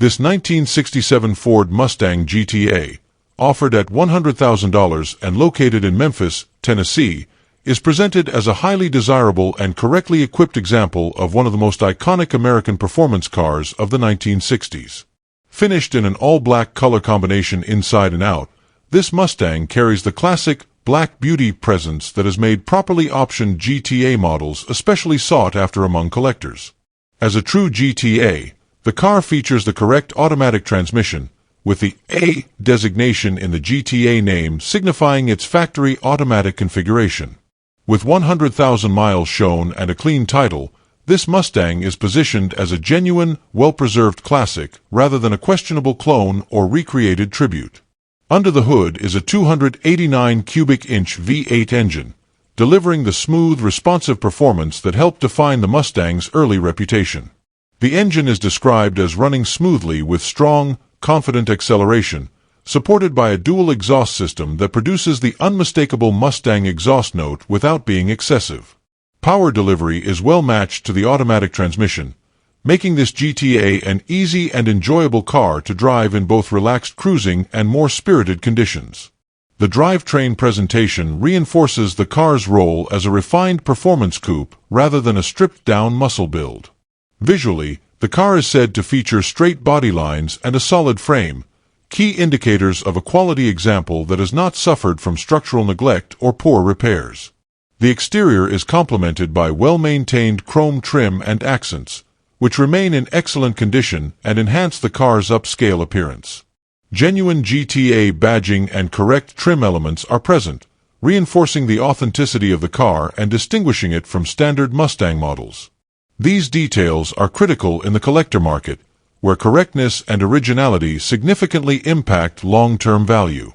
This 1967 Ford Mustang GTA, offered at $100,000 and located in Memphis, Tennessee, is presented as a highly desirable and correctly equipped example of one of the most iconic American performance cars of the 1960s. Finished in an all-black color combination inside and out, this Mustang carries the classic, black beauty presence that has made properly optioned GTA models especially sought after among collectors. As a true GTA, the car features the correct automatic transmission, with the A designation in the GTA name signifying its factory automatic configuration. With 100,000 miles shown and a clean title, this Mustang is positioned as a genuine, well-preserved classic rather than a questionable clone or recreated tribute. Under the hood is a 289 cubic inch V8 engine, delivering the smooth, responsive performance that helped define the Mustang's early reputation. The engine is described as running smoothly with strong, confident acceleration, supported by a dual exhaust system that produces the unmistakable Mustang exhaust note without being excessive. Power delivery is well matched to the automatic transmission, making this GTA an easy and enjoyable car to drive in both relaxed cruising and more spirited conditions. The drivetrain presentation reinforces the car's role as a refined performance coupe rather than a stripped-down muscle build. Visually, the car is said to feature straight body lines and a solid frame, key indicators of a quality example that has not suffered from structural neglect or poor repairs. The exterior is complemented by well-maintained chrome trim and accents, which remain in excellent condition and enhance the car's upscale appearance. Genuine GTA badging and correct trim elements are present, reinforcing the authenticity of the car and distinguishing it from standard Mustang models. These details are critical in the collector market, where correctness and originality significantly impact long-term value.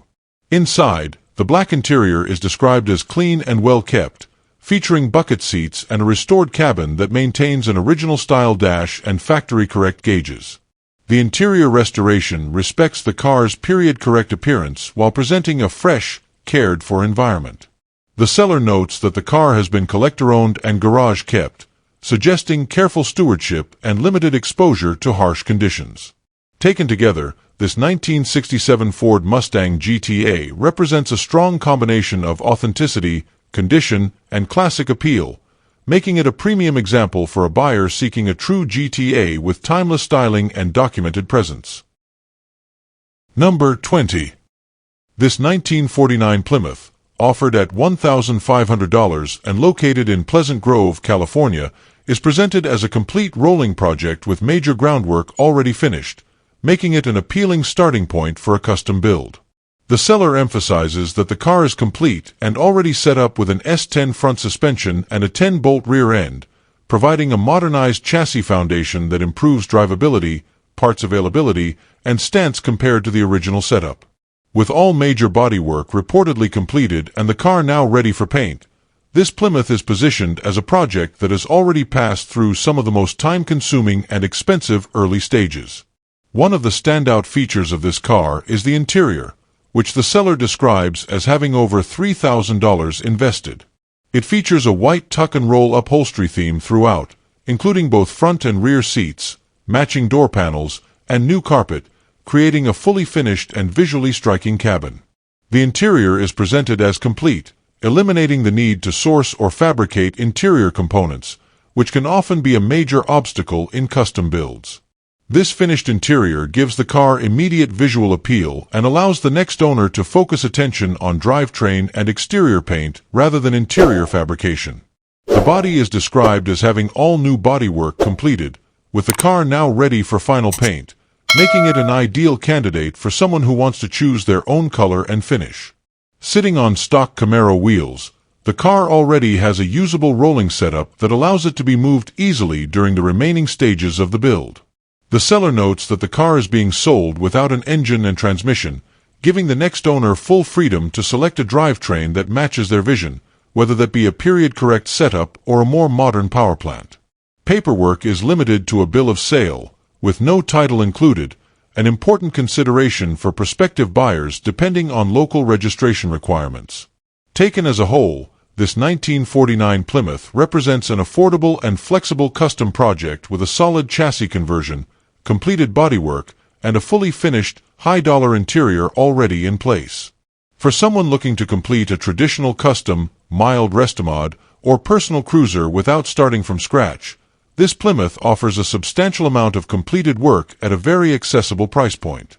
Inside, the black interior is described as clean and well-kept, featuring bucket seats and a restored cabin that maintains an original-style dash and factory-correct gauges. The interior restoration respects the car's period-correct appearance while presenting a fresh, cared-for environment. The seller notes that the car has been collector-owned and garage-kept, suggesting careful stewardship and limited exposure to harsh conditions. Taken together, this 1967 Ford Mustang GTA represents a strong combination of authenticity, condition, and classic appeal, making it a premium example for a buyer seeking a true GTA with timeless styling and documented presence. Number 20. This 1949 Plymouth, offered at $1,500 and located in Pleasant Grove, California, is presented as a complete rolling project with major groundwork already finished, making it an appealing starting point for a custom build. The seller emphasizes that the car is complete and already set up with an S10 front suspension and a 10-bolt rear end, providing a modernized chassis foundation that improves drivability, parts availability, and stance compared to the original setup. With all major bodywork reportedly completed and the car now ready for paint, this Plymouth is positioned as a project that has already passed through some of the most time-consuming and expensive early stages. One of the standout features of this car is the interior, which the seller describes as having over $3,000 invested. It features a white tuck-and-roll upholstery theme throughout, including both front and rear seats, matching door panels, and new carpet, creating a fully finished and visually striking cabin. The interior is presented as complete, eliminating the need to source or fabricate interior components, which can often be a major obstacle in custom builds. This finished interior gives the car immediate visual appeal and allows the next owner to focus attention on drivetrain and exterior paint rather than interior fabrication. The body is described as having all new bodywork completed, with the car now ready for final paint, making it an ideal candidate for someone who wants to choose their own color and finish. Sitting on stock Camaro wheels, the car already has a usable rolling setup that allows it to be moved easily during the remaining stages of the build. The seller notes that the car is being sold without an engine and transmission, giving the next owner full freedom to select a drivetrain that matches their vision, whether that be a period-correct setup or a more modern power plant. Paperwork is limited to a bill of sale, with no title included, an important consideration for prospective buyers depending on local registration requirements. Taken as a whole, this 1949 Plymouth represents an affordable and flexible custom project with a solid chassis conversion, completed bodywork, and a fully finished, high-dollar interior already in place. For someone looking to complete a traditional custom, mild restomod, or personal cruiser without starting from scratch, this Plymouth offers a substantial amount of completed work at a very accessible price point.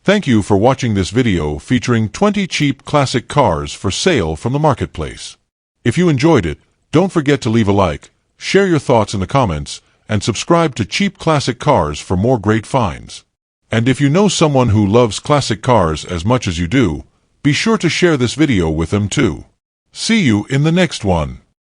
Thank you for watching this video featuring 20 cheap classic cars for sale from the marketplace. If you enjoyed it, don't forget to leave a like, share your thoughts in the comments, and subscribe to Cheap Classic Cars for more great finds. And if you know someone who loves classic cars as much as you do, be sure to share this video with them too. See you in the next one.